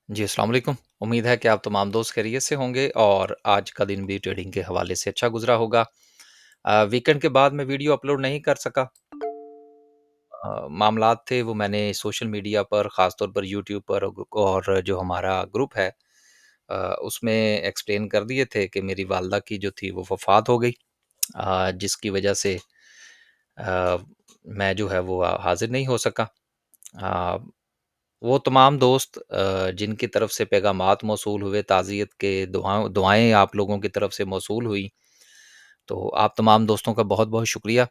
जी, अस्सलाम वालेकुम। उम्मीद है कि आप तमाम दोस्त खैरियत से होंगे और आज का दिन भी ट्रेडिंग के हवाले से अच्छा गुज़रा होगा। वीकेंड के बाद मैं वीडियो अपलोड नहीं कर सका। मामलात थे वो मैंने सोशल मीडिया पर ख़ास तौर पर यूट्यूब पर और जो हमारा ग्रुप है उसमें एक्सप्लेन कर दिए थे कि मेरी वालदा की जो थी वो वफ़ात हो गई। जिसकी वजह से अ, मैं जो है वो हाज़िर नहीं हो सका। अ, वो तमाम दोस्त जिनकी तरफ से पैगामात मौसूल हुए, ताज़ियत के दुआएँ आप लोगों की तरफ से मौसूल हुई, तो आप तमाम दोस्तों का बहुत-बहुत शुक्रिया।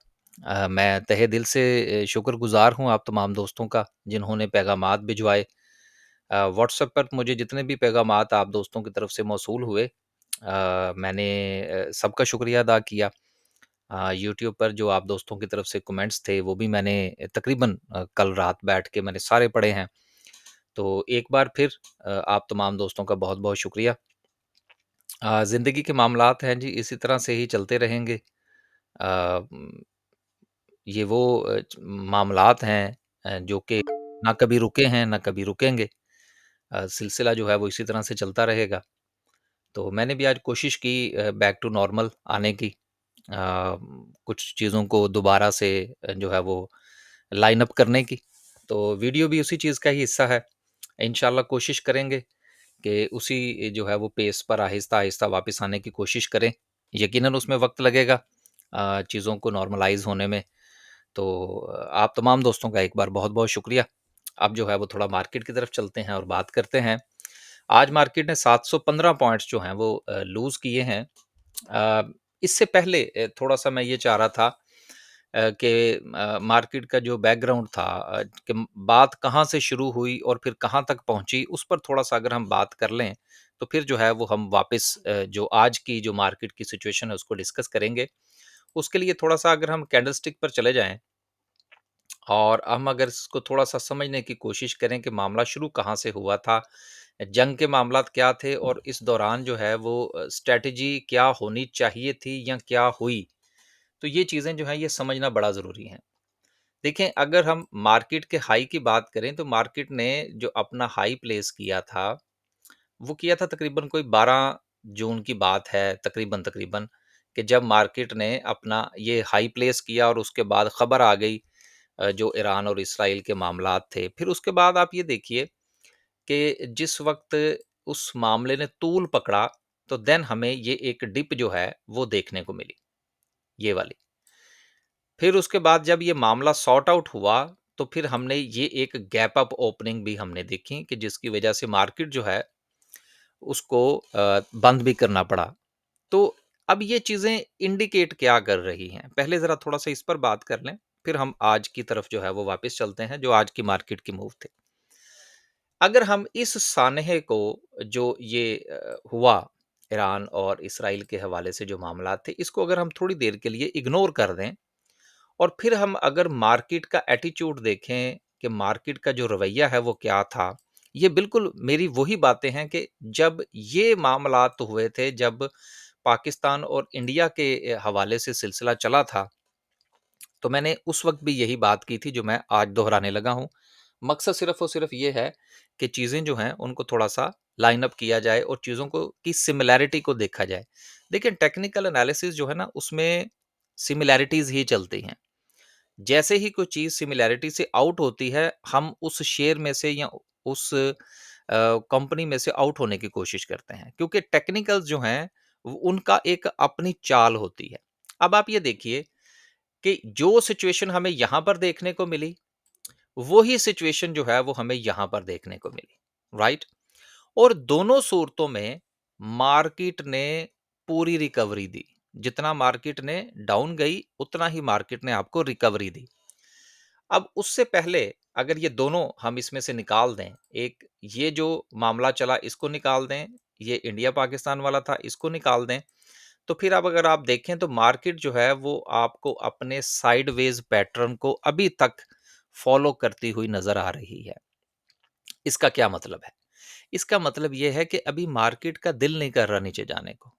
मैं तहे दिल से शुक्रगुज़ार हूँ आप तमाम दोस्तों का, जिन्होंने पैगामात भिजवाए। व्हाट्सएप पर मुझे जितने भी पैगामात आप दोस्तों की तरफ से मौसूल हुए मैंने सबका शुक्रिया अदा किया। यूट्यूब पर जो आप दोस्तों की तरफ से कमेंट्स थे, वो भी मैंने तकरीबन कल रात बैठ के मैंने सारे पढ़े हैं। तो एक बार फिर आप तमाम दोस्तों का बहुत-बहुत शुक्रिया। ज़िंदगी के मामलात हैं जी, इसी तरह से ही चलते रहेंगे। अ, उम, ये वो मामलात हैं जो कि ना कभी रुके हैं, ना कभी रुकेंगे। सिलसिला जो है वो इसी तरह से चलता रहेगा। तो मैंने भी आज कोशिश की बैक टू नॉर्मल आने की। कुछ चीज़ों को दोबारा से जो है वो लाइन अप करने की। तो वीडियो भी उसी चीज़ का ही हिस्सा है। इंशाल्लाह कोशिश करेंगे कि उसी जो है वो पेस पर आहिस्ता-आहिस्ता वापस आने की कोशिश करें। यकीनन उसमें वक़्त लगेगा चीज़ों को नॉर्मलाइज़ होने में। तो आप तमाम दोस्तों का एक बार बहुत-बहुत शुक्रिया। अब जो है वो थोड़ा मार्केट की तरफ चलते हैं और बात करते हैं। आज मार्केट ने 715 पॉइंट्स जो हैं वो लूज़ किए हैं। इससे पहले थोड़ा-सा मैं ये चाह रहा था कि मार्केट का जो बैकग्राउंड था कि बात कहाँ से शुरू हुई और फिर कहाँ तक पहुँची, उस पर थोड़ा-सा अगर हम बात कर लें, तो फिर जो है वो हम वापस जो आज की जो मार्केट की सिचुएशन है उसको डिस्कस करेंगे। उसके लिए थोड़ा-सा अगर हम कैंडलस्टिक पर चले जाएँ और हम अगर इसको थोड़ा-सा समझने की कोशिश करें कि मामला शुरू कहाँ से हुआ था, जंग के मामलात क्या थे और इस दौरान जो है वो स्ट्रैटेजी क्या होनी चाहिए थी या क्या हुई? तो ये चीज़ें जो हैं ये समझना बड़ा ज़रूरी है। देखें, अगर हम मार्केट के हाई की बात करें तो मार्केट ने जो अपना हाई प्लेस किया था, वो किया था तकरीबन कोई 12 जून की बात है तकरीबन-तकरीबन कि जब मार्केट ने अपना ये हाई प्लेस किया और उसके बाद खबर आ गई जो ईरान और इस्राइल के मामलात थे। फिर उसके बाद आप ये देखिए कि जिस वक़्त उस मामले ने तूल पकड़ा, तो देन हमें ये एक डिप जो है वो देखने को मिली, ये वाली। फिर उसके बाद जब ये मामला सॉर्ट आउट हुआ, तो फिर हमने ये एक गैप अप ओपनिंग भी हमने देखी कि जिसकी वजह से मार्केट जो है, उसको बंद भी करना पड़ा। तो अब ये चीज़ें इंडिकेट क्या कर रही हैं? पहले ज़रा थोड़ा-सा इस पर बात कर लें, फिर हम आज की तरफ जो है वो वापस चलते हैं, जो आज की मार्केट की मूव थे। अगर हम इस सानहे को जो ये हुआ, ईरान और इस्राइल के हवाले से जो मामलात थे, इसको अगर हम थोड़ी देर के लिए इग्नोर कर दें और फिर हम अगर मार्केट का एटीट्यूड देखें कि मार्केट का जो रवैया है वो क्या था, ये बिल्कुल मेरी वही बातें हैं कि जब ये मामलात हुए थे, जब पाकिस्तान और इंडिया के हवाले से सिलसिला चला था, तो मैंने उस वक़्त भी यही बात की थी जो मैं आज दोहराने लगा हूँ। मकसद सिर्फ़ और सिर्फ़ ये है कि चीज़ें जो हैं उनको थोड़ा-सा लाइन अप किया जाए और चीज़ों को की सिमिलैरिटी को देखा जाए। देखिए, टेक्निकल एनालिसिस जो है ना उसमें सिमिलैरिटीज़ ही चलती हैं। जैसे ही कोई चीज़ सिमिलैरिटी से आउट होती है, हम उस शेयर में से या उस कंपनी में से आउट होने की कोशिश करते हैं। क्योंकि टेक्निकल्स जो हैं, उनका एक अपनी चाल होती है। अब आप ये देखिए कि जो सिचुएशन हमें यहाँ पर देखने को मिली, वही सिचुएशन जो है वो हमें यहाँ पर देखने को मिली, राइट? और दोनों सूरतों में मार्केट ने पूरी रिकवरी दी। जितना मार्केट ने डाउन गई, उतना ही मार्केट ने आपको रिकवरी दी। अब उससे पहले अगर ये दोनों हम इसमें से निकाल दें, एक ये जो मामला चला इसको निकाल दें, ये इंडिया पाकिस्तान वाला था इसको निकाल दें, तो फिर अब अगर आप देखें तो मार्केट जो है वो आपको अपने साइडवेज पैटर्न को अभी तक फॉलो करती हुई नजर आ रही है। इसका क्या मतलब है? इसका मतलब ये है कि अभी मार्केट का दिल नहीं कर रहा नीचे जाने को।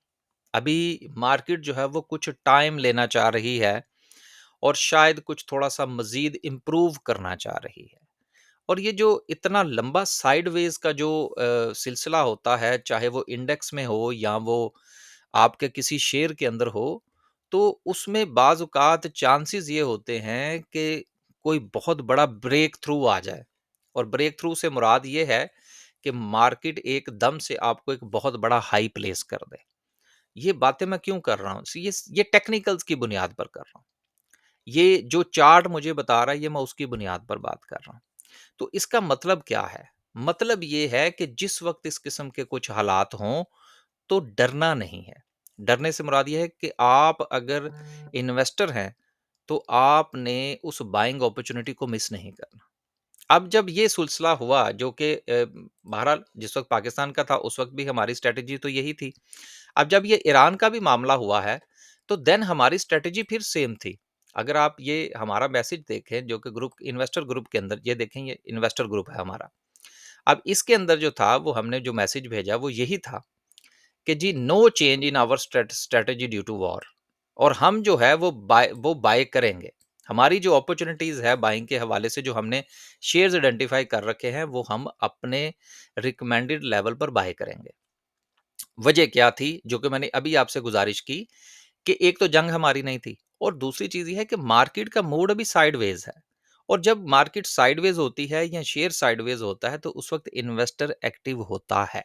अभी मार्केट जो है वो कुछ टाइम लेना चाह रही है और शायद कुछ थोड़ा-सा मज़ीद इम्प्रूव करना चाह रही है। और ये जो इतना लंबा साइडवेज का जो सिलसिला होता है, चाहे वो इंडेक्स में हो या वो आपके किसी शेयर के अंदर हो, तो उसमें बाज़-औक़ात चांसेस ये होते हैं कि कोई बहुत बड़ा ब्रेक थ्रू आ जाए। और ब्रेक थ्रू से मुराद ये है कि मार्केट एकदम से आपको एक बहुत बड़ा हाई प्लेस कर दे। ये बातें मैं क्यों कर रहा हूँ? ये टेक्निकल्स की बुनियाद पर कर रहा हूँ। ये जो चार्ट मुझे बता रहा है, ये मैं उसकी बुनियाद पर बात कर रहा हूँ। तो इसका मतलब क्या है? मतलब ये है कि जिस वक़्त इस किस्म के कुछ हालात हों, तो डरना नहीं है। डरने से मुराद ये है कि आप अगर इन्वेस्टर हैं, तो आपने उस बाइंग अपॉर्च्युनिटी को मिस नहीं करना। अब जब ये सिलसिला हुआ जो कि बहरहाल जिस वक़्त पाकिस्तान का था, उस वक़्त भी हमारी स्ट्रैटेजी तो यही थी। अब जब ये ईरान का भी मामला हुआ है, तो देन हमारी स्ट्रैटेजी फिर सेम थी। अगर आप ये हमारा मैसेज देखें जो कि ग्रुप इन्वेस्टर ग्रुप के अंदर ये देखें, ये इन्वेस्टर ग्रुप है हमारा। अब इसके अंदर जो था वो हमने जो मैसेज भेजा वो यही था कि जी no change in our strategy due to war. और हम जो है वो बाय करेंगे। हमारी जो अपॉर्चुनिटीज़ है बाइंग के हवाले से जो हमने शेयर्स आइडेंटिफाई कर रखे हैं, वो हम अपने रिकमेंडेड लेवल पर बाय करेंगे। वजह क्या थी? जो कि मैंने अभी आपसे गुज़ारिश की कि एक तो जंग हमारी नहीं थी और दूसरी चीज़ ये है कि मार्केट का मूड अभी साइडवेज़ है। और जब मार्केट साइडवेज़ होती है या शेयर साइडवेज़ होता है, तो उस वक़्त इन्वेस्टर एक्टिव होता है।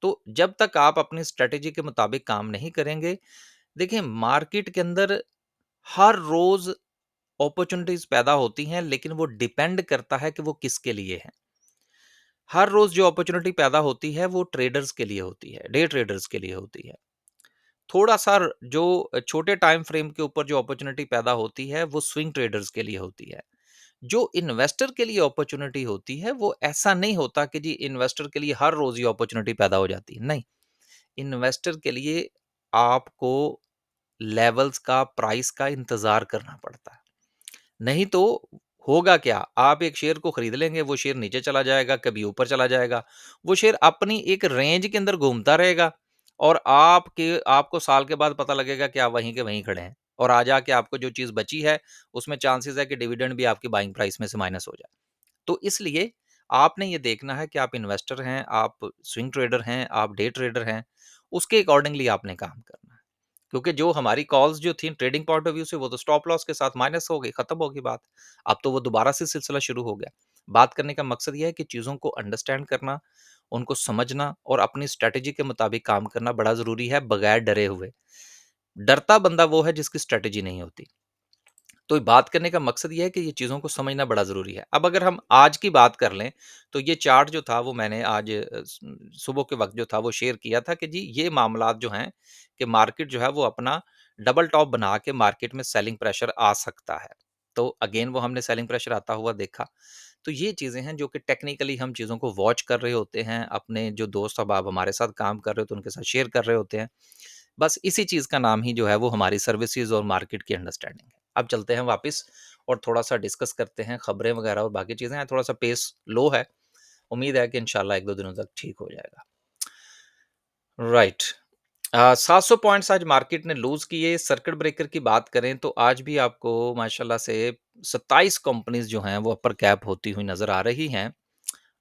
तो जब तक आप अपनी स्ट्रैटेजी के मुताबिक काम नहीं करेंगे, देखिए मार्केट के अंदर हर रोज़ अपॉर्च्युनिटीज़ पैदा होती हैं, लेकिन वो डिपेंड करता है कि वो किसके लिए हैं। हर रोज़ जो अपॉर्च्युनिटी पैदा होती है, वो ट्रेडर्स के लिए होती है, डे ट्रेडर्स के लिए होती है। थोड़ा-सा जो छोटे टाइम फ्रेम के ऊपर जो अपॉर्च्युनिटी पैदा होती है, वो स्विंग ट्रेडर्स के लिए होती है। जो इन्वेस्टर के लिए अपॉर्च्युनिटी होती है, वो ऐसा नहीं होता कि जी इन्वेस्टर के लिए हर रोज़ ये अपॉर्च्युनिटी पैदा हो जाती है, नहीं। इन्वेस्टर के लिए आपको लेवल्स का, प्राइस का इंतज़ार करना पड़ता है। नहीं तो होगा क्या? आप एक शेयर को खरीद लेंगे, वो शेयर नीचे चला जाएगा, कभी ऊपर चला जाएगा। वो शेयर अपनी एक रेंज के अंदर घूमता रहेगा और आपको साल के बाद पता लगेगा कि आप वहीं के वहीं खड़े हैं और आ जाके आपको जो चीज़ बची है, उसमें चांसेस है कि डिविडेंड भी आपकी बाइंग प्राइस में से माइनस हो जाए। तो इसलिए आपने ये देखना है कि आप इन्वेस्टर हैं, आप स्विंग ट्रेडर हैं, आप डे ट्रेडर हैं, उसके अकॉर्डिंगली आपने काम करना है। क्योंकि जो हमारी कॉल्स जो थी ट्रेडिंग पॉइंट ऑफ व्यू से वो तो स्टॉप लॉस के साथ माइनस हो गई, खत्म हो गई बात। अब तो वो दोबारा से सिलसिला शुरू हो गया। बात करने का मकसद ये है कि चीज़ों को अंडरस्टैंड करना, उनको समझना और अपनी स्ट्रैटेजी के मुताबिक काम करना बड़ा ज़रूरी है, बगैर डरे हुए। डरता बंदा वो है जिसकी स्ट्रैटेजी नहीं होती। तो बात करने का मकसद ये है कि ये चीज़ों को समझना बड़ा ज़रूरी है। अब अगर हम आज की बात कर लें, तो ये चार्ट जो था वो मैंने आज सुबह के वक़्त जो था वो शेयर किया था कि जी ये मामलात जो हैं कि मार्केट जो है वो अपना डबल टॉप बना के मार्केट में सेलिंग प्रेशर आ सकता है। तो अगेन वो हमने सेलिंग प्रेशर आता हुआ देखा। तो ये चीज़ें हैं जो कि टेक्निकली हम चीज़ों को वॉच कर रहे होते हैं, अपने जो दोस्त अहबाब हमारे साथ काम कर रहे होते हैं उनके साथ शेयर कर रहे होते हैं। बस इसी चीज़ का नाम ही जो है वो हमारी सर्विसेज़ और मार्केट की अंडरस्टैंडिंग है। अब चलते हैं वापस और थोड़ा-सा डिस्कस करते हैं खबरें वगैरह और बाकी चीज़ें हैं, थोड़ा-सा पेस लो है। उम्मीद है कि इंशाल्लाह 1-2 दिनों तक ठीक हो जाएगा। राइट। 700 पॉइंट्स आज मार्केट ने लूज़ किए। सर्किट ब्रेकर की बात करें तो आज भी आपको माशाल्लाह से 27 कंपनीज़ जो हैं वो अपर कैप होती हुई नज़र आ रही हैं।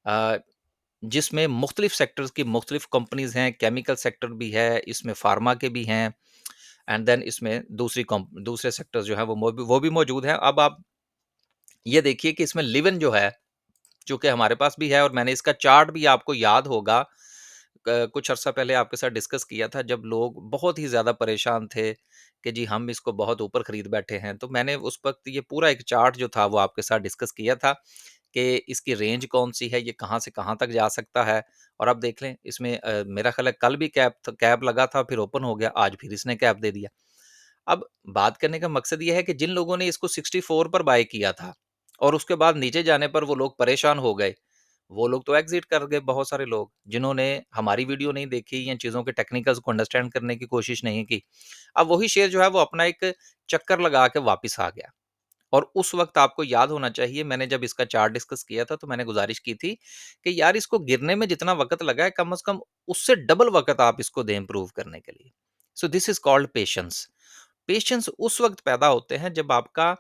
अ, जिसमें मुख्तलिफ सेक्टर्स की मुख्तलिफ कंपनीज़ हैं, केमिकल सेक्टर भी है, इसमें फार्मा के भी हैं एंड देन इसमें दूसरे सेक्टर्स जो हैं वो भी मौजूद हैं। अब आप ये देखिए कि इसमें लिवन जो है, जो कि हमारे पास भी है और मैंने इसका चार्ट भी आपको याद होगा कुछ अर्सा पहले आपके साथ डिस्कस किया था जब लोग बहुत ही ज़्यादा परेशान थे कि जी हम इसको बहुत ऊपर खरीद बैठे हैं। तो मैंने उस वक़्त ये पूरा एक चार्ट जो था वो आपके साथ डिस्कस किया था कि इसकी रेंज कौन-सी है, ये कहाँ से कहाँ तक जा सकता है। और अब देख लें इसमें मेरा ख़्याल है कल भी कैप लगा था फिर ओपन हो गया, आज फिर इसने कैप दे दिया। अब बात करने का मकसद ये है कि जिन लोगों ने इसको 64 पर बाय किया था और उसके बाद नीचे जाने पर वो लोग परेशान हो गए, वो लोग तो एग्ज़िट कर गए बहुत सारे लोग, जिन्होंने हमारी वीडियो नहीं देखी या चीज़ों के टेक्निकल्स को अंडरस्टैंड करने की कोशिश नहीं की। अब वही शेयर जो है वो अपना एक चक्कर लगा के वापस आ गया और उस वक़्त आपको याद होना चाहिए मैंने जब इसका चार्ट डिस्कस किया था तो मैंने गुज़ारिश की थी कि यार इसको गिरने में जितना वक़्त लगा है कम से कम उससे डबल वक़्त आप इसको दें इम्प्रूव करने के लिए। So this is called patience. Patience उस वक़्त पैदा होते हैं जब आपका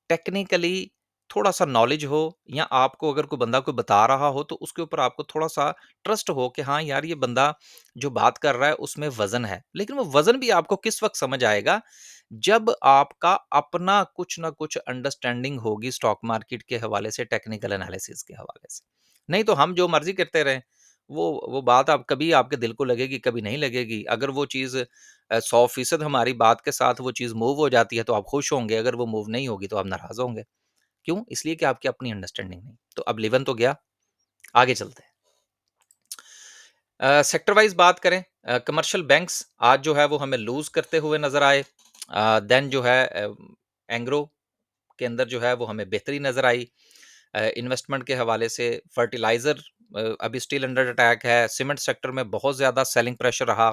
टेक्निकली थोड़ा-सा नॉलेज हो या आपको अगर कोई बंदा कोई बता रहा हो तो उसके ऊपर आपको थोड़ा-सा ट्रस्ट हो कि हाँ यार ये बंदा जो बात कर रहा है उसमें वज़न है। लेकिन वो वज़न भी आपको किस वक़्त समझ आएगा, जब आपका अपना कुछ न कुछ अंडरस्टैंडिंग होगी स्टॉक मार्केट के हवाले से, टेक्निकल एनालिसिस के हवाले से। नहीं तो हम जो मर्ज़ी करते रहें, वो बात आप कभी आपके दिल को लगेगी, कभी नहीं लगेगी। अगर वो चीज़ 100% हमारी बात के साथ वो चीज़ मूव हो जाती है तो आप खुश होंगे, अगर वो मूव नहीं होगी तो आप नाराज़ होंगे। क्यों? इसलिए कि आपकी अपनी अंडरस्टैंडिंग नहीं। तो अब लेवन तो गया, आगे चलते हैं। सेक्टर वाइज़ बात करें, कमर्शियल बैंक्स आज जो है वो हमें लूज़ करते हुए नज़र आए। देन जो है एंग्रो के अंदर जो है वो हमें बेहतरी नज़र आई। इन्वेस्टमेंट के हवाले से फर्टिलाइज़र अभी स्टिल अंडर अटैक है। सीमेंट सेक्टर में बहुत ज़्यादा सेलिंग प्रेशर रहा।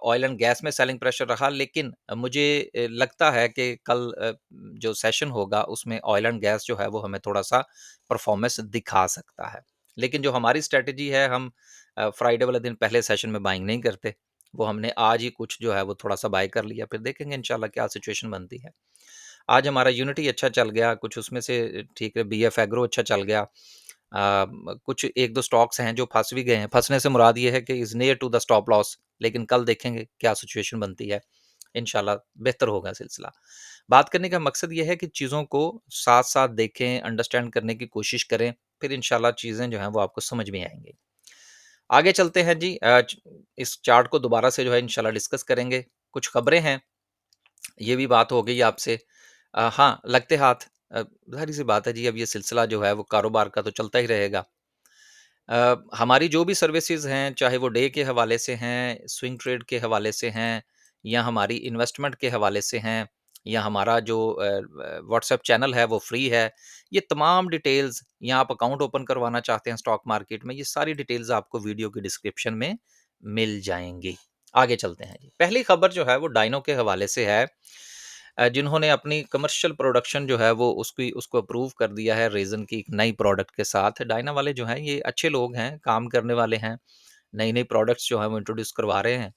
ऑयल एंड गैस में सेलिंग प्रेशर रहा, लेकिन मुझे लगता है कि कल जो सेशन होगा उसमें ऑयल एंड गैस जो है वो हमें थोड़ा-सा परफॉर्मेंस दिखा सकता है। लेकिन जो हमारी स्ट्रैटेजी है, हम फ्राइडे वाले दिन पहले सेशन में बाइंग नहीं करते। वो हमने आज ही कुछ जो है वो थोड़ा-सा बाय कर लिया, फिर देखेंगे इंशाल्लाह क्या सिचुएशन बनती है। आज हमारा यूनिटी अच्छा चल गया, कुछ उसमें से ठीक है, बीएफ एग्रो अच्छा चल गया। कुछ 1-2 स्टॉक्स हैं जो फँस भी गए हैं। फँसने से मुराद ये है कि is near to the stop loss, लेकिन कल देखेंगे क्या सिचुएशन बनती है। इंशाल्लाह बेहतर होगा सिलसिला। बात करने का मकसद ये है कि चीज़ों को साथ-साथ देखें, अंडरस्टैंड करने की कोशिश करें, फिर इंशाल्लाह चीज़ें जो हैं वो आपको समझ में आएँगी। आगे चलते हैं जी, इस चार्ट को दोबारा से जो है इंशाल्लाह डिस्कस करेंगे। कुछ खबरें हैं, ये भी बात हो गई आपसे। हाँ, लगते हाथ, ज़ाहिर-सी बात है जी, अब ये सिलसिला जो है वो कारोबार का तो चलता ही रहेगा। हमारी जो भी सर्विसेज़ हैं, चाहे वो डे के हवाले से हैं, स्विंग ट्रेड के हवाले से हैं, या हमारी इन्वेस्टमेंट के हवाले से हैं, या हमारा जो व्हाट्सएप चैनल है वो फ्री है। ये तमाम डिटेल्स, या आप अकाउंट ओपन करवाना चाहते हैं स्टॉक मार्केट में, ये सारी डिटेल्स आपको वीडियो की डिस्क्रिप्शन में मिल जाएँगी। आगे चलते हैं जी। पहली खबर जो है वो डाइनो के हवाले से है। जिन्होंने अपनी कमर्शियल प्रोडक्शन जो है वो उसकी उसको अप्रूव कर दिया है रेज़न की एक नई प्रोडक्ट के साथ। डायना वाले जो हैं ये अच्छे लोग हैं, काम करने वाले हैं, नई-नई प्रोडक्ट्स जो हैं वो इंट्रोड्यूस करवा रहे हैं,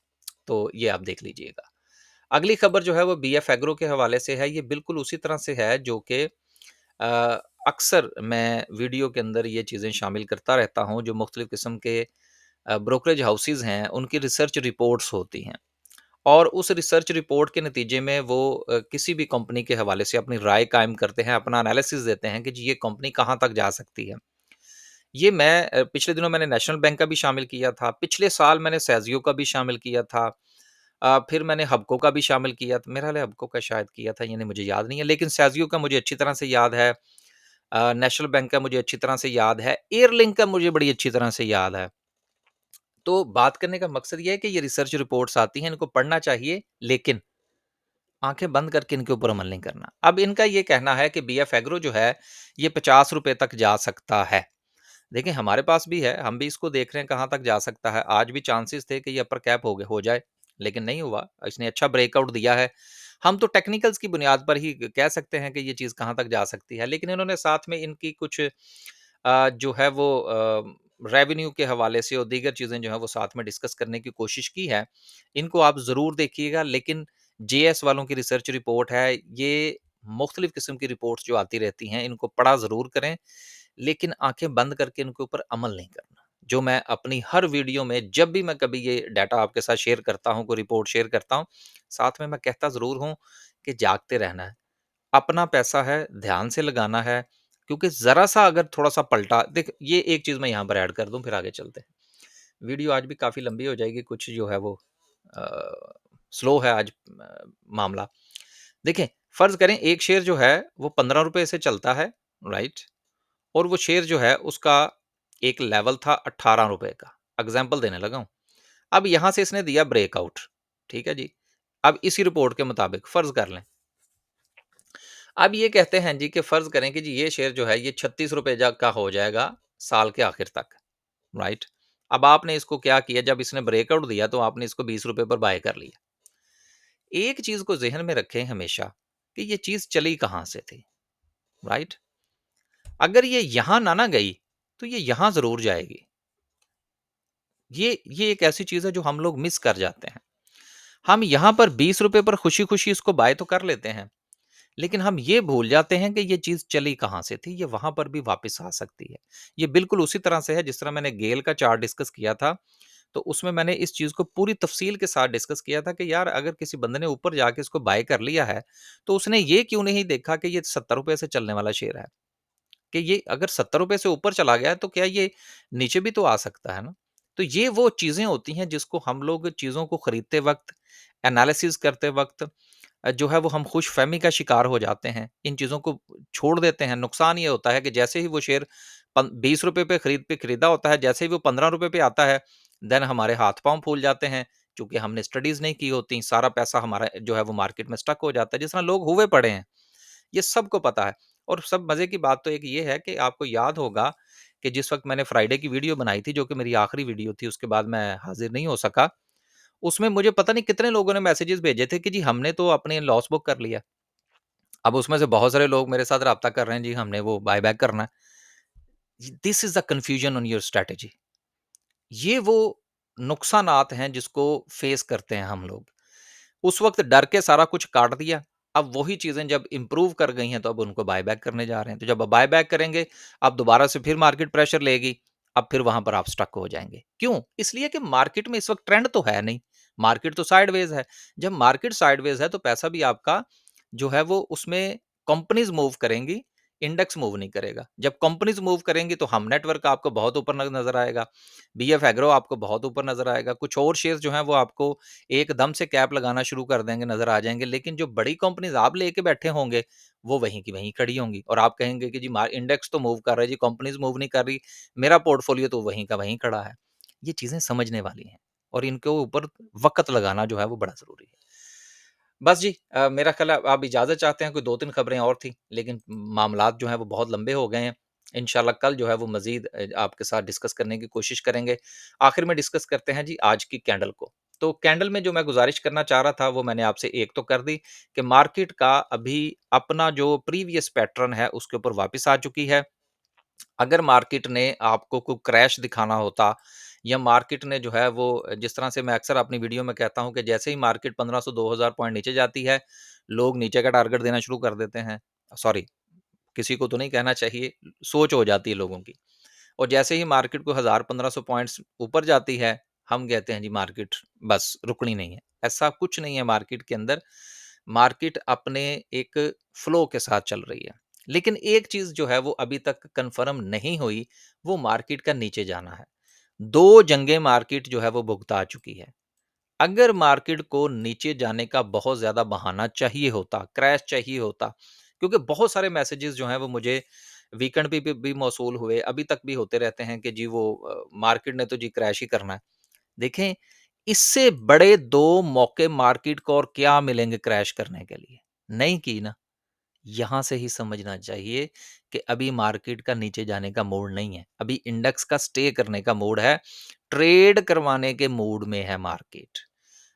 तो ये आप देख लीजिएगा। अगली खबर जो है वो बीएफ एग्रो के हवाले से है, ये बिल्कुल उसी तरह से है जो कि अ, अक्सर मैं वीडियो के अंदर ये चीज़ें शामिल करता रहता हूँ, जो मुख्तलिफ़ किस्म के ब्रोकरेज हाउसेज़ हैं, उनकी रिसर्च रिपोर्ट्स होती हैं। और उस रिसर्च रिपोर्ट के नतीजे में वो किसी भी कंपनी के हवाले से अपनी राय कायम करते हैं, अपना एनालिसिस देते हैं कि जी ये कंपनी कहाँ तक जा सकती है। ये मैं पिछले दिनों मैंने नेशनल बैंक का भी शामिल किया था, पिछले साल मैंने सेज़ियो का भी शामिल किया था। फिर मैंने हबको का भी शामिल किया था, मेरा ख़्याल है हबको का शायद किया था, यानी मुझे याद नहीं है, लेकिन सेज़ियो का मुझे अच्छी तरह से याद है। नेशनल बैंक का मुझे अच्छी तरह से याद है, एयरलिंक का मुझे बड़ी अच्छी तरह से याद है। तो बात करने का मकसद ये है कि ये रिसर्च रिपोर्ट्स आती हैं, इनको पढ़ना चाहिए, लेकिन आँखें बंद करके इनके ऊपर अमल नहीं करना। अब इनका ये कहना है कि बीएफ एग्रो जो है, ये ₹50 तक जा सकता है। देखिए हमारे पास भी है, हम भी इसको देख रहे हैं कहाँ तक जा सकता है। आज भी चांसेस थे कि ये अपर कैप हो जाए, लेकिन नहीं हुआ। इसने अच्छा ब्रेकआउट दिया है। हम तो टेक्निकल्स की बुनियाद पर ही कह सकते हैं कि ये चीज़ कहाँ तक जा सकती है। लेकिन इन्होंने साथ में इनकी कुछ जो है वो रेवेन्यू के हवाले से और दीगर चीज़ें जो हैं वो साथ में डिस्कस करने की कोशिश की है। इनको आप ज़रूर देखिएगा, लेकिन जेएस वालों की रिसर्च रिपोर्ट है, ये मुख्तलिफ़ किस्म की रिपोर्ट्स जो आती रहती हैं, इनको पढ़ा ज़रूर करें, लेकिन आँखें बंद करके इनके ऊपर अमल नहीं करना। जो मैं अपनी हर वीडियो में जब भी मैं कभी ये डाटा आपके साथ शेयर करता हूँ, कोई रिपोर्ट शेयर करता हूँ, साथ में मैं कहता ज़रूर हूँ कि जागते रहना है। अपना पैसा है, ध्यान से लगाना है, क्योंकि ज़रा-सा अगर थोड़ा-सा पलटा देख, ये एक चीज़ मैं यहाँ पर ऐड कर दूँ, फिर आगे चलते हैं। वीडियो आज भी काफ़ी लंबी हो जाएगी, कुछ जो है वो अ, स्लो है आज मामला। देखें, फ़र्ज़ करें एक शेयर जो है वो ₹15 से चलता है, राइट? और वो शेयर जो है उसका एक लेवल था ₹18 का, एग्ज़ाम्पल देने लगा हूँ। अब यहाँ से इसने दिया ब्रेकआउट, ठीक है जी? अब इसी रिपोर्ट के मुताबिक फ़र्ज़ कर लें, अब ये कहते हैं जी कि फ़र्ज़ करें कि जी ये शेयर जो है ये ₹36 का हो जाएगा साल के आखिर तक, राइट? अब आपने इसको क्या किया, जब इसने ब्रेकआउट दिया तो आपने इसको ₹20 पर बाय कर लिया। एक चीज़ को ज़हन में रखें हमेशा कि ये चीज़ चली कहाँ से थी, राइट? अगर ये यहाँ ना गई, तो ये यहाँ ज़रूर जाएगी। ये एक ऐसी चीज़ है जो हम लोग मिस कर जाते हैं। हम यहाँ पर ₹20 पर खुशी-खुशी इसको बाय तो कर लेते हैं, लेकिन हम ये भूल जाते हैं कि ये चीज़ चली कहाँ से थी, ये वहाँ पर भी वापस आ सकती है। ये बिल्कुल उसी तरह से है जिस तरह मैंने गेल का चार्ट डिस्कस किया था, तो उसमें मैंने इस चीज़ को पूरी तफ़सील के साथ डिस्कस किया था कि यार अगर किसी बंदे ने ऊपर जाके इसको बाय कर लिया है, तो उसने ये क्यों नहीं देखा कि ये ₹70 से चलने वाला शेयर है? कि ये अगर ₹70 से ऊपर चला गया है, तो क्या ये नीचे भी तो आ सकता है ना? तो ये वो चीज़ें होती हैं जिसको हम लोग चीज़ों को खरीदते वक़्त, एनालिसिस करते वक़्त जो है वो हम खुशफ़हमी का शिकार हो जाते हैं। इन चीज़ों को छोड़ देते हैं। नुकसान ये होता है कि जैसे ही वो शेयर पन ₹20 पे खरीदा होता है, जैसे ही वो ₹15 पे आता है, देन हमारे हाथ-पाँव फूल जाते हैं। चूँकि हमने स्टडीज़ नहीं की होती, सारा पैसा हमारा जो है वो मार्केट में स्टक हो जाता है, जिस तरह लोग हुए पड़े हैं। ये सबको पता है। और सब मज़े की बात तो एक ये है कि आपको याद होगा कि जिस वक़्त मैंने फ्राइडे की वीडियो बनाई थी, जो कि मेरी आखिरी वीडियो थी, उसके बाद मैं हाज़िर नहीं हो सका। उसमें मुझे पता नहीं कितने लोगों ने मैसेजेस भेजे थे कि जी हमने तो अपने लॉस बुक कर लिया। अब उसमें से बहुत सारे लोग मेरे साथ राब्ता कर रहे हैं, जी हमने वो बाय बैक करना है। This is the confusion on your strategy. ये वो नुकसानात हैं जिसको फेस करते हैं हम लोग। उस वक़्त डर के सारा कुछ काट दिया। अब वही चीज़ें जब इम्प्रूव कर गई हैं, तो अब उनको बाय बैक करने जा रहे हैं। तो जब बाय बैक करेंगे, अब दोबारा से फिर मार्केट प्रेशर लेगी। अब फिर वहाँ पर आप स्टक हो जाएँगे। क्यों? इसलिए कि मार्केट में इस वक़्त ट्रेंड तो है नहीं। मार्केट तो साइडवेज़ है। जब मार्केट साइडवेज़ है, तो पैसा भी आपका जो है वो उसमें कंपनीज़ मूव करेंगी, इंडेक्स मूव नहीं करेगा। जब कंपनीज़ मूव करेंगी, तो हम नेटवर्क आपको बहुत ऊपर नज़र आएगा। बीएफ एग्रो आपको बहुत ऊपर नज़र आएगा। कुछ और शेयर्स जो हैं, वो आपको एकदम से कैप लगाना शुरू कर देंगे, नज़र आ जाएँगे, लेकिन जो बड़ी कंपनीज़ आप लेके बैठे होंगे, वो वहीं की वहीं खड़ी होंगी और आप कहेंगे कि जी इंडेक्स तो मूव कर रहा है जी, कंपनीज़ मूव नहीं कर रही, मेरा पोर्टफोलियो तो वहीं का वहीं खड़ा है। ये चीज़ें समझने वाली हैं और इनके ऊपर वक़्त लगाना जो है वो बड़ा ज़रूरी है। बस जी मेरा ख़्याल है आप इजाज़त चाहते हैं, कोई 2-3 खबरें और थी, लेकिन मामलात जो हैं वो बहुत लंबे हो गए हैं। इंशाल्लाह कल जो है वो मज़ीद आपके साथ डिस्कस करने की कोशिश करेंगे। आखिर में डिस्कस करते हैं जी आज की कैंडल को। तो कैंडल में जो मैं गुज़ारिश करना चाह रहा था, वो मैंने आपसे एक तो कर दी कि मार्केट का अभी अपना जो प्रीवियस पैटर्न है, उसके ऊपर वापस आ चुकी है। अगर मार्केट ने आपको कोई क्रैश दिखाना होता या मार्केट ने जो है वो जिस तरह से मैं अक्सर अपनी वीडियो में कहता हूँ कि जैसे ही मार्केट 1500 2000 पॉइंट नीचे जाती है, लोग नीचे का टारगेट देना शुरू कर देते हैं। सॉरी, किसी को तो नहीं कहना चाहिए, सोच हो जाती है लोगों की। और जैसे ही मार्केट को 1000 1500 पॉइंट्स ऊपर जाती है, हम कहते हैं जी मार्केट बस रुकनी नहीं है। ऐसा कुछ नहीं है मार्केट के अंदर। मार्केट अपने एक फ्लो के साथ चल रही है। लेकिन एक चीज़ जो है वो अभी तक कन्फर्म नहीं हुई, वो मार्केट का नीचे जाना है। 2 जंगें मार्केट जो है वो भुगता चुकी है। अगर मार्केट को नीचे जाने का बहुत ज़्यादा बहाना चाहिए होता, क्रैश चाहिए होता, क्योंकि बहुत सारे मैसेजेस जो हैं वो मुझे वीकेंड पे भी मौसूल हुए, अभी तक भी होते रहते हैं कि जी वो मार्केट ने तो जी क्रैश ही करना है। देखें, इससे बड़े 2 मौके मार्केट को और क्या मिलेंगे क्रैश करने के लिए? नहीं की ना। यहाँ से ही समझना चाहिए कि अभी मार्केट का नीचे जाने का मूड नहीं है। अभी इंडेक्स का स्टे करने का मूड है, ट्रेड करवाने के मूड में है मार्केट।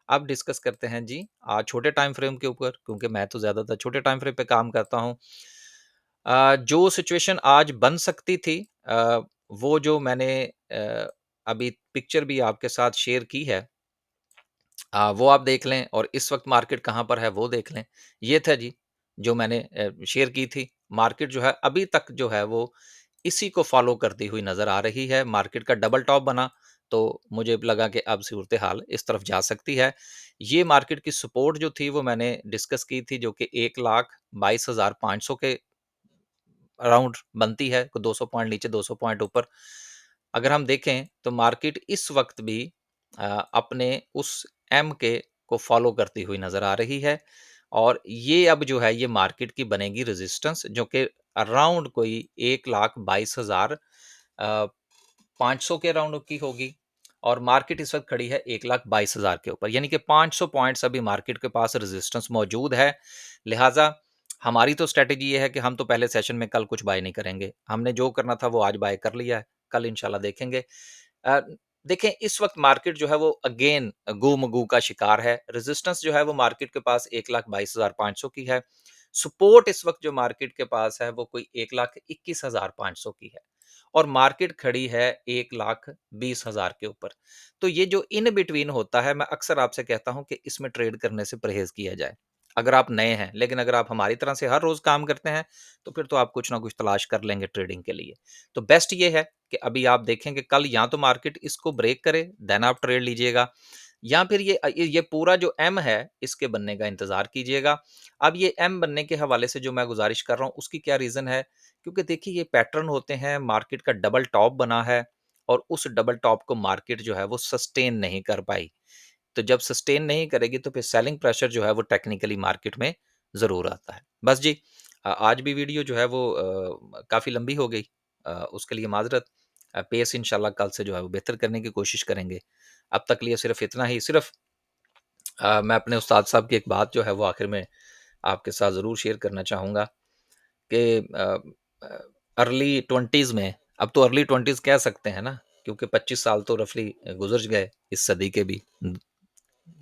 अब डिस्कस करते हैं जी आज छोटे टाइम फ्रेम के ऊपर, क्योंकि मैं तो ज़्यादातर छोटे टाइम फ्रेम पे काम करता हूँ। जो सिचुएशन आज बन सकती थी वो जो मैंने अभी पिक्चर भी आपके साथ शेयर की है, वो आप देख लें और इस वक़्त मार्केट कहाँ पर है वो देख लें। ये था जी, जो मैंने शेयर की थी। मार्केट जो है अभी तक जो है वो इसी को फ़ॉलो करती हुई नज़र आ रही है। मार्केट का डबल टॉप बना, तो मुझे लगा कि अब सूरत-ए-हाल इस तरफ जा सकती है। ये मार्केट की सपोर्ट जो थी वो मैंने डिस्कस की थी, जो कि 1,22,500 के अराउंड बनती है, 200 पॉइंट नीचे 200 पॉइंट ऊपर। अगर हम देखें तो मार्केट इस वक़्त भी अपने उस एम के को फ़ॉलो करती हुई नज़र आ रही है और ये अब जो है ये मार्केट की बनेगी रेजिस्टेंस, जो कि अराउंड कोई 1,22,000 500 के अराउंड की होगी और मार्केट इस वक़्त खड़ी है 1,22,000 के ऊपर, यानी कि 500 पॉइंट्स अभी मार्केट के पास रेजिस्टेंस मौजूद है। लिहाज़ा हमारी तो स्ट्रैटेजी ये है कि हम तो पहले सेशन में कल कुछ बाय नहीं करेंगे। हमने जो करना था वो आज बाय कर लिया है, कल इंशाल्लाह देखेंगे। अ, देखें इस वक़्त मार्केट जो है वो अगेन गू-म-गू का शिकार है। रेजिस्टेंस जो है वो मार्केट के पास 1,22,500 की है। सपोर्ट इस वक़्त जो मार्केट के पास है वो कोई 1,21,500 की है और मार्केट खड़ी है 1,20,000 के ऊपर। तो ये जो इन बिटवीन होता है, मैं अक्सर आपसे कहता हूँ कि इसमें ट्रेड करने से परहेज़ किया जाए। अगर आप नए हैं, लेकिन अगर आप हमारी तरह से हर रोज़ काम करते हैं, तो फिर तो आप कुछ ना कुछ तलाश कर लेंगे ट्रेडिंग के लिए। तो बेस्ट ये है कि अभी आप देखेंगे कल या तो मार्केट इसको ब्रेक करे, देन आप ट्रेड लीजिएगा, या फिर ये पूरा जो एम है, इसके बनने का इंतज़ार कीजिएगा। अब ये एम बनने के हवाले से जो मैं गुज़ारिश कर रहा हूँ, उसकी क्या रीज़न है? क्योंकि देखिए ये पैटर्न होते हैं, मार्केट का डबल टॉप बना है और उस डबल टॉप को मार्केट जो है वो सस्टेन नहीं कर पाई। तो जब सस्टेन नहीं करेगी तो फिर सेलिंग प्रेशर जो है वो टेक्निकली मार्केट में ज़रूर आता है। बस जी, आज भी वीडियो जो है वो काफ़ी लंबी हो गई, उसके लिए माज़रत। पेस इंशाल्लाह कल से जो है वो बेहतर करने की कोशिश करेंगे। अब तक लिए सिर्फ़ इतना ही, सिर्फ़ मैं अपने उस्ताद साहब की एक बात जो है वो आखिर में आपके साथ ज़रूर शेयर करना चाहूँगा कि अ, अर्ली 20s में, अब तो अर्ली 20s कह सकते हैं ना, क्योंकि 25 साल तो रफ़ली गुज़र गए इस सदी के भी।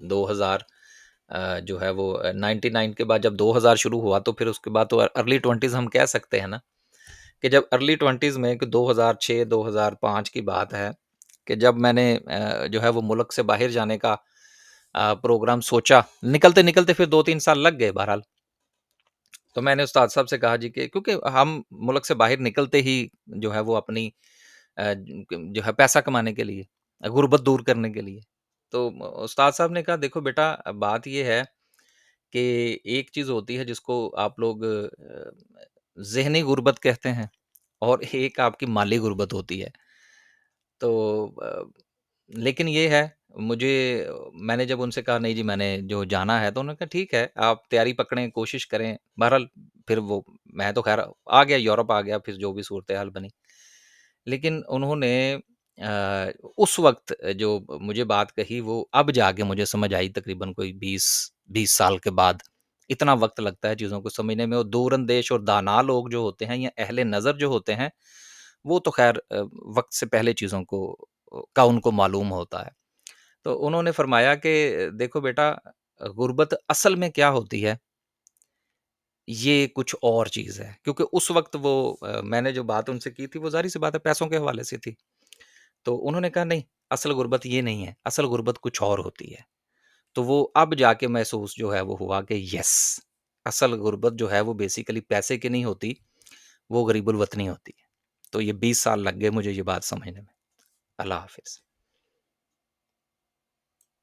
2000 जो है वो 99 के बाद जब 2000 शुरू हुआ तो फिर उसके बाद तो अर्ली 20s हम कह सकते हैं ना, कि जब अर्ली 20s में कि 2006 2005 की बात है कि जब मैंने जो है वो मुल्क से बाहर जाने का प्रोग्राम सोचा, निकलते-निकलते फिर 2-3 साल लग गए बहरहाल। तो मैंने उस्ताद साहब से कहा जी कि क्योंकि हम मुल्क से बाहर निकलते ही जो है वो अपनी जो है पैसा कमाने के लिए, गुर्बत दूर करने के लिए। तो उस्ताद साहब ने कहा देखो बेटा, बात ये है कि एक चीज़ होती है जिसको आप लोग ज़हनी गुर्बत कहते हैं और एक आपकी माली गुर्बत होती है। तो लेकिन ये है, मुझे मैंने जब उनसे कहा नहीं जी मैंने जो जाना है, तो उन्होंने कहा ठीक है, आप तैयारी पकड़ें, कोशिश करें। बहरहाल फिर वो मैं तो ख़ैर आ गया, यूरोप आ गया, फिर जो भी सूरत-ए-हाल बनी। लेकिन उन्होंने उस वक़्त जो मुझे बात कही वो अब जाके मुझे समझ आई, तकरीबन कोई 20 साल के बाद। इतना वक़्त लगता है चीज़ों को समझने में, और दूर-अंदेश और दाना लोग जो होते हैं या अहले नज़र जो होते हैं, वो तो ख़ैर वक़्त से पहले चीज़ों को का उनको मालूम होता है। तो उन्होंने फ़रमाया कि देखो बेटा, गुर्बत असल में क्या होती है, ये कुछ और चीज़ है। क्योंकि उस वक़्त वो मैंने जो बात उनसे की थी वो ज़ाहिर-सी बात है पैसों के हवाले से थी। तो उन्होंने कहा नहीं, असल गुर्बत ये नहीं है, असल गुर्बत कुछ और होती है। तो वो अब जाके महसूस जो है वो हुआ कि यस, असल गुर्बत जो है वो बेसिकली पैसे की नहीं होती, वो गरीबुल वतनी होती है। तो ये 20 साल लग गए मुझे ये बात समझने में। अल्लाह हाफ़िज़।